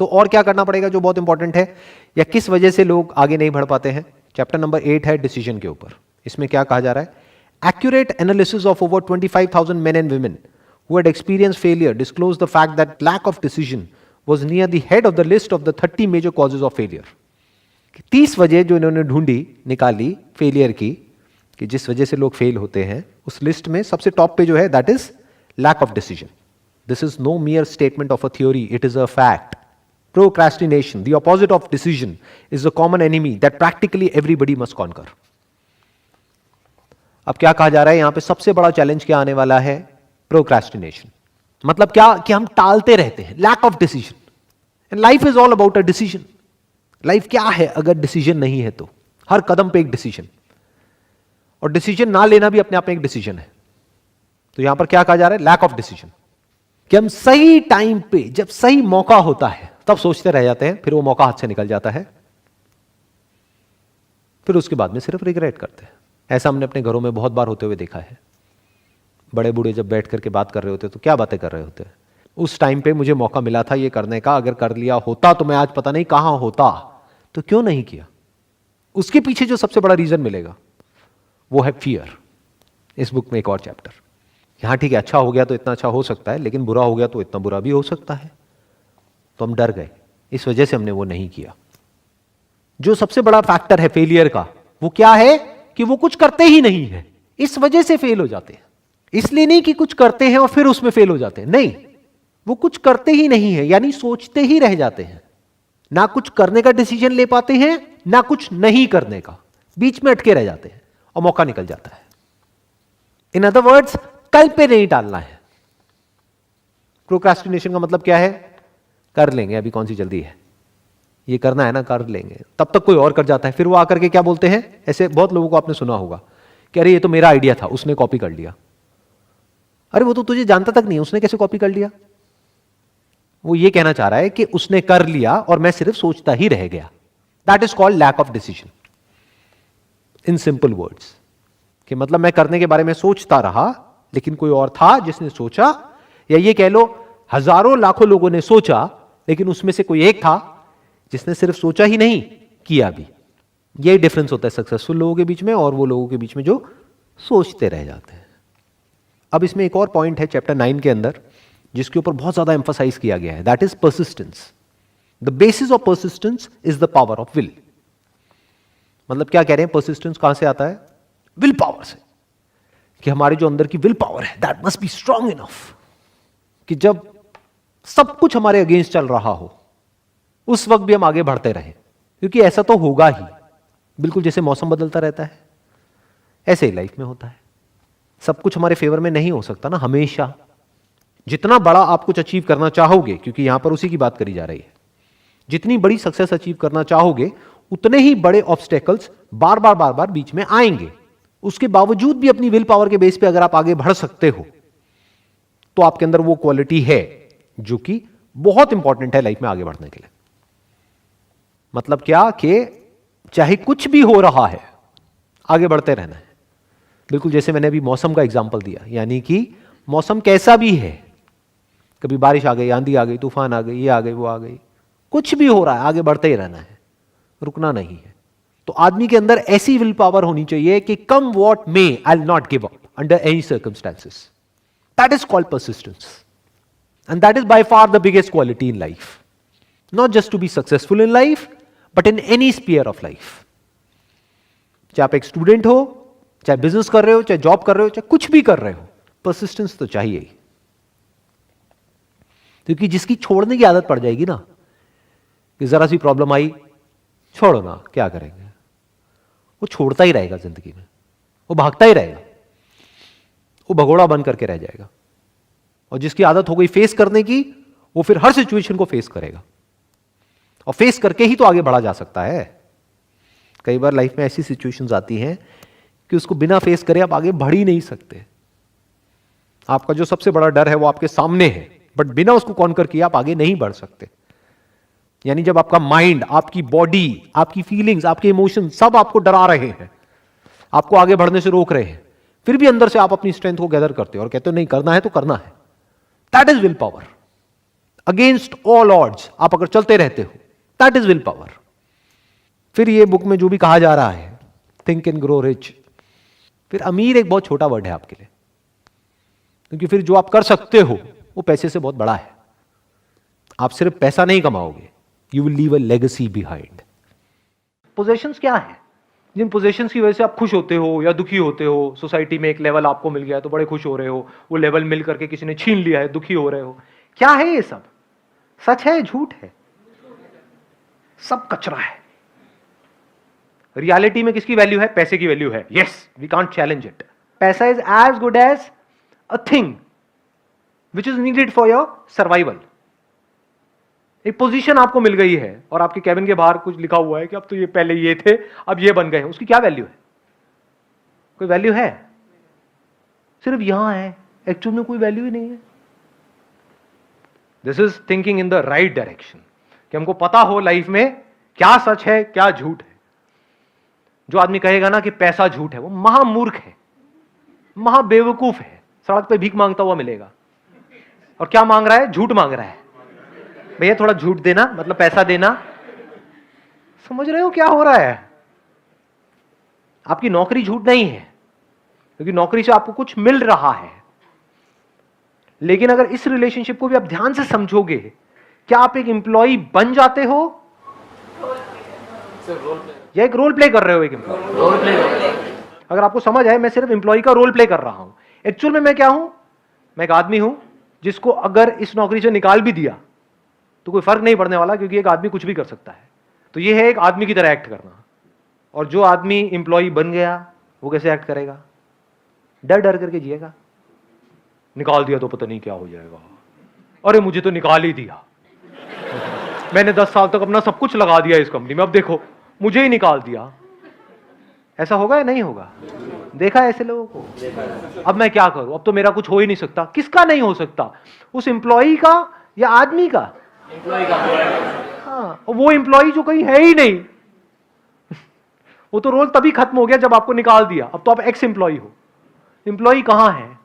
तो और क्या करना पड़ेगा जो बहुत इंपॉर्टेंट है, या किस वजह से लोग आगे नहीं बढ़ पाते हैं? चैप्टर नंबर 8 है डिसीजन के ऊपर। इसमें क्या कहा जा रहा है? Accurate analysis of over 25,000 men and women who had experienced failure disclosed the fact that lack of decision was near the head of the list of the 30 major causes of failure. 30 वजह जो इन्होंने ढूंढी, निकाली failure की, कि जिस वजह से लोग फेल होते हैं, उस लिस्ट में सबसे टॉप पे जो है that is lack of decision. This is no mere statement of a theory, it is a fact. Procrastination, the opposite of decision, is a common enemy that practically everybody must conquer. अब क्या कहा जा रहा है यहां पे? सबसे बड़ा चैलेंज क्या आने वाला है? प्रोक्रेस्टिनेशन. मतलब क्या कि हम टालते रहते हैं, lack of decision. And life is all about a decision. Life क्या है अगर डिसीजन नहीं है तो? हर कदम पे एक डिसीजन, और डिसीजन ना लेना भी अपने आप में एक डिसीजन है. तो यहां पर क्या कहा जा रहा है? Lack of decision. कि हम सही टाइम पे, जब सही मौका होता है, तब सोचते रह जाते हैं, फिर वो मौका हाथ से निकल जाता है, फिर उसके बाद में सिर्फ रिग्रेट करते हैं. ऐसा हमने अपने घरों में बहुत बार होते हुए देखा है. बड़े बूढ़े जब बैठ करके बात कर रहे होते तो क्या बातें कर रहे होते हैं? उस टाइम पे मुझे मौका मिला था ये करने का, अगर कर लिया होता तो मैं आज पता नहीं कहां होता. तो क्यों नहीं किया? उसके पीछे जो सबसे बड़ा रीजन मिलेगा वो है फियर. इस बुक में एक और चैप्टर. यहां ठीक है, अच्छा हो गया तो इतना अच्छा हो सकता है, लेकिन बुरा हो गया तो इतना बुरा भी हो सकता है. तो हम डर गए, इस वजह से हमने वो नहीं किया. जो सबसे बड़ा फैक्टर है फेलियर का, वो क्या है? कि वो कुछ करते ही नहीं है, इस वजह से फेल हो जाते हैं. इसलिए नहीं कि कुछ करते हैं और फिर उसमें फेल हो जाते हैं, नहीं, वो कुछ करते ही नहीं है, यानी सोचते ही रह जाते हैं. ना कुछ करने का डिसीजन ले पाते हैं, ना कुछ नहीं करने का, बीच में अटके रह जाते हैं और मौका निकल जाता है. इन अदर वर्ड्स, कल पे नहीं टालना है. प्रोक्रेस्टिनेशन का मतलब क्या है? कर लेंगे, अभी कौन सी जल्दी है, ये करना है ना, कर लेंगे. तब तक कोई और कर जाता है, फिर वो आकर के क्या बोलते हैं? ऐसे बहुत लोगों को आपने सुना होगा कि अरे ये तो मेरा आइडिया था, उसने कॉपी कर लिया. अरे वो तो तुझे जानता तक नहीं, उसने कैसे कॉपी कर लिया? वो ये कहना चाह रहा है कि उसने कर लिया और मैं सिर्फ सोचता ही रह गया. That is called lack of decision. In simple words, कि मतलब मैं करने के बारे में सोचता रहा, लेकिन कोई और था जिसने सोचा, या ये कह लो हजारों लाखों लोगों ने सोचा, लेकिन उसमें से कोई एक था जिसने सिर्फ सोचा ही नहीं, किया भी. यही डिफरेंस होता है सक्सेसफुल लोगों के बीच में और वो लोगों के बीच में जो सोचते रह जाते हैं. अब इसमें एक और पॉइंट है चैप्टर 9 के अंदर, जिसके ऊपर बहुत ज्यादा एम्फसाइज किया गया है, that is persistence. The basis of persistence is the power of will. मतलब क्या कह रहे हैं? परसिस्टेंस कहां से आता है? विल पावर से. कि हमारे जो अंदर की विल पावर है, that must be strong enough, कि जब सब कुछ हमारे अगेंस्ट चल रहा हो, उस वक्त भी हम आगे बढ़ते रहें. क्योंकि ऐसा तो होगा ही, बिल्कुल जैसे मौसम बदलता रहता है, ऐसे ही लाइफ में होता है. सब कुछ हमारे फेवर में नहीं हो सकता ना हमेशा. जितना बड़ा आप कुछ अचीव करना चाहोगे, क्योंकि यहां पर उसी की बात करी जा रही है, जितनी बड़ी सक्सेस अचीव करना चाहोगे, उतने ही बड़े ऑब्स्टेकल्स बार बार बीच में आएंगे. उसके बावजूद भी अपनी विल पावर के बेस पे अगर आप आगे बढ़ सकते हो, तो आपके अंदर वो क्वालिटी है जो कि बहुत इंपॉर्टेंट है लाइफ में आगे बढ़ने के लिए. मतलब क्या? कि चाहे कुछ भी हो रहा है, आगे बढ़ते रहना है. बिल्कुल जैसे मैंने अभी मौसम का एग्जांपल दिया, यानी कि मौसम कैसा भी है, कभी बारिश आ गई, आंधी आ गई, तूफान आ गई, ये आ गई, वो आ गई, कुछ भी हो रहा है, आगे बढ़ते ही रहना है, रुकना नहीं है. तो आदमी के अंदर ऐसी विल पावर होनी चाहिए कि come what may, I will not give up under any circumstances. That is called persistence, and that is by far the biggest quality in life. Not just to be successful in life, but in any sphere of life. चाहे आप एक student हो, चाहे business कर रहे हो, चाहे job कर रहे हो, चाहे कुछ भी कर रहे हो, परसिस्टेंस तो चाहिए ही. क्योंकि जिसकी छोड़ने की आदत पड़ जाएगी ना, कि जरा सी प्रॉब्लम आई, छोड़ो ना, क्या करेंगे, वो छोड़ता ही रहेगा जिंदगी में, वो भागता ही रहेगा, वो भगोड़ा बन करके रह जाएगा. और जिसकी आदत हो गई फेस करने की, वो फिर हर सिचुएशन को फेस करेगा, और फेस करके ही तो आगे बढ़ा जा सकता है. कई बार लाइफ में ऐसी सिचुएशंस आती हैं कि उसको बिना फेस करे आप आगे बढ़ ही नहीं सकते. आपका जो सबसे बड़ा डर है वो आपके सामने है, बट बिना उसको कॉन्कर किए आप आगे नहीं बढ़ सकते. यानी जब आपका माइंड, आपकी बॉडी, आपकी फीलिंग्स, आपके इमोशन सब आपको डरा रहे हैं, आपको आगे बढ़ने से रोक रहे हैं, फिर भी अंदर से आप अपनी स्ट्रेंथ को गैदर करते हो और कहते हो नहीं, करना है तो करना है. That is will power. Against all odds आप अगर चलते रहते हो, दैट इज विल पावर। फिर ये बुक में जो भी कहा जा रहा है, थिंक एंड ग्रो रिच, फिर अमीर एक बहुत छोटा वर्ड है आपके लिए, क्योंकि फिर जो आप कर सकते हो वो पैसे से बहुत बड़ा है। आप सिर्फ पैसा नहीं कमाओगे, you will leave a legacy behind. Possessions क्या है जिन पोजेशंस की वजह से आप खुश होते हो या दुखी होते हो? सोसाइटी में एक लेवल आपको मिल गया है तो बड़े खुश हो रहे हो, वो लेवल मिल करके किसी ने छीन लिया है, दुखी हो रहे हो। क्या है ये सब? सच है, झूठ है? सब कचरा है। रियलिटी में किसकी वैल्यू है? पैसे की वैल्यू है। Yes, we can't challenge it. पैसा is as good as a thing which is needed for your survival. एक पोजीशन आपको मिल गई है और आपके कैबिन के बाहर कुछ लिखा हुआ है कि अब तो ये पहले ये थे, अब ये बन गए हैं, उसकी क्या वैल्यू है? कोई वैल्यू है? सिर्फ यहां है, एक्चुअल में कोई वैल्यू ही नहीं है। This is thinking in the right direction, कि हमको पता हो लाइफ में क्या सच है क्या झूठ है। जो आदमी कहेगा ना कि पैसा झूठ है, वो महामूर्ख है, महाबेवकूफ है। सड़क पे भीख मांगता हुआ मिलेगा और क्या मांग रहा है? झूठ मांग रहा है। भैया थोड़ा झूठ देना, मतलब पैसा देना। समझ रहे हो क्या हो रहा है? आपकी नौकरी झूठ नहीं है, क्योंकि नौकरी से आपको कुछ मिल रहा है। लेकिन अगर इस रिलेशनशिप को भी आप ध्यान से समझोगे, क्या आप एक एम्प्लॉय बन जाते हो या एक रोल प्ले कर रहे हो? एक एम्प्लॉय। अगर आपको समझ आए, मैं सिर्फ एम्प्लॉय का रोल प्ले कर रहा हूं, एक्चुअल में मैं क्या हूं? मैं एक आदमी हूं जिसको अगर इस नौकरी से निकाल भी दिया तो कोई फर्क नहीं पड़ने वाला, क्योंकि एक आदमी कुछ भी कर सकता है। तो ये है एक आदमी की तरह एक्ट करना। और जो आदमी एम्प्लॉय बन गया वो कैसे एक्ट करेगा? डर डर करके जिएगा। निकाल दिया तो पता नहीं क्या हो जाएगा, अरे मुझे तो निकाल ही दिया, मैंने 10 साल तक अपना सब कुछ लगा दिया इस कंपनी में, अब देखो मुझे ही निकाल दिया। ऐसा होगा या नहीं होगा? देखा है ऐसे लोगों को? अब मैं क्या करूं, अब तो मेरा कुछ हो ही नहीं सकता। किसका नहीं हो सकता? उस एम्प्लॉय का या आदमी का? हाँ, वो एम्प्लॉय जो कहीं है ही नहीं, वो तो रोल तभी खत्म हो गया जब आपको निकाल दिया। अब तो आप एक्स एम्प्लॉय हो। एम्प्लॉय कहां है?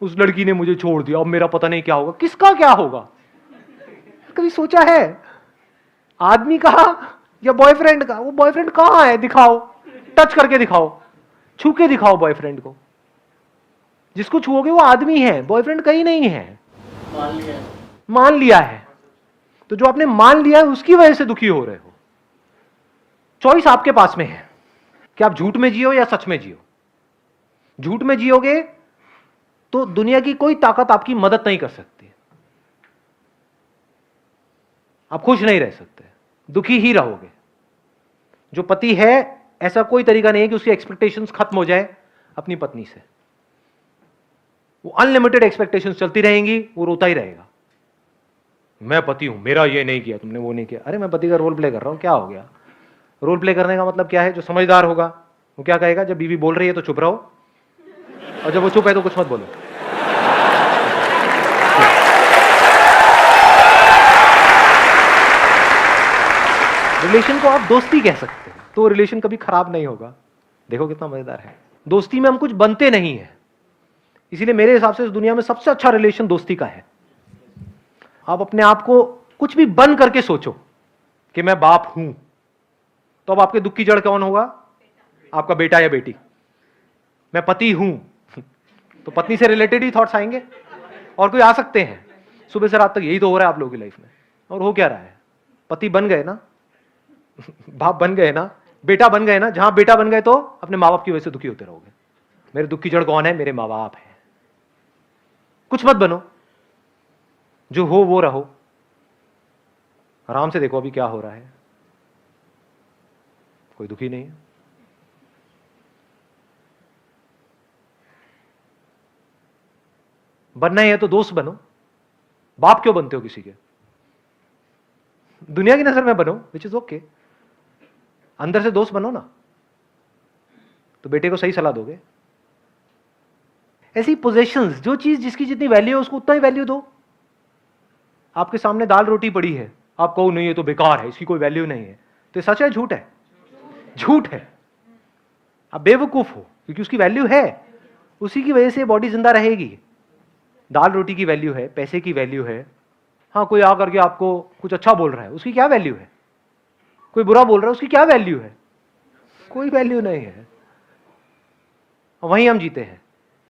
उस लड़की ने मुझे छोड़ दिया, अब मेरा पता नहीं क्या होगा। किसका क्या होगा? कभी सोचा है? आदमी का या बॉयफ्रेंड का? वो बॉयफ्रेंड कहां है? दिखाओ, टच करके दिखाओ, छू के दिखाओ बॉयफ्रेंड को। जिसको छुओगे वो आदमी है, बॉयफ्रेंड कहीं नहीं है। मान लिया है। तो जो आपने मान लिया है उसकी वजह से दुखी हो रहे हो। चॉइस आपके पास में है कि आप झूठ में जियो या सच में जियो। झूठ में जियोगे तो दुनिया की कोई ताकत आपकी मदद नहीं कर सकती। आप खुश नहीं रह सकते, दुखी ही रहोगे। जो पति है, ऐसा कोई तरीका नहीं है कि उसकी एक्सपेक्टेशंस खत्म हो जाए अपनी पत्नी से। वो अनलिमिटेड एक्सपेक्टेशंस चलती रहेंगी, वो रोता ही रहेगा। मैं पति हूं, मेरा ये नहीं किया तुमने, वो नहीं किया। अरे मैं पति का रोल प्ले कर रहा हूं, क्या हो गया? रोल प्ले करने का मतलब क्या है? जो समझदार होगा वो क्या कहेगा? जब बीवी बोल रही है तो चुप रहो, और जब वो चुप है तो कुछ मत बोलो। रिलेशन को आप दोस्ती कह सकते हैं, तो रिलेशन कभी खराब नहीं होगा। देखो कितना मजेदार है। दोस्ती में हम कुछ बनते नहीं है, इसीलिए मेरे हिसाब से इस दुनिया में सबसे अच्छा रिलेशन दोस्ती का है। आप अपने आप को कुछ भी बन करके सोचो कि मैं बाप हूं, तो अब आपके दुख की जड़ कौन होगा? आपका बेटा या बेटी। मैं पति हूं, तो पत्नी से रिलेटेड ही थॉट्स आएंगे, और कोई आ सकते हैं। सुबह से रात तक यही तो हो रहा है आप लोगों की लाइफ में। और हो क्या रहा है? पति बन गए ना, बाप बन गए ना, बेटा बन गए ना। जहां बेटा बन गए तो अपने माँ बाप की वजह से दुखी होते रहोगे। मेरे दुख की जड़ कौन है? मेरे माँ बाप है। कुछ मत बनो, जो हो वो रहो। आराम से देखो अभी क्या हो रहा है, कोई दुखी नहीं है। बनना ही है तो दोस्त बनो। बाप क्यों बनते हो किसी के? दुनिया की नजर में बनो, विच इज ओके। अंदर से दोस्त बनो ना, तो बेटे को सही सलाह दोगे। ऐसी पोजेशंस, जो चीज जिसकी जितनी वैल्यू है उसको उतना ही वैल्यू दो। आपके सामने दाल रोटी पड़ी है, आप कहो नहीं ये तो बेकार है, इसकी कोई वैल्यू नहीं है, तो सच है झूठ है? झूठ है। आप बेवकूफ हो, क्योंकि उसकी वैल्यू है। उसी की वजह से बॉडी जिंदा रहेगी। दाल रोटी की वैल्यू है, पैसे की वैल्यू है। हाँ, कोई आकर के आपको कुछ अच्छा बोल रहा है, उसकी क्या वैल्यू है? कोई बुरा बोल रहा है, उसकी क्या वैल्यू है? कोई वैल्यू नहीं है। वहीं हम जीते हैं।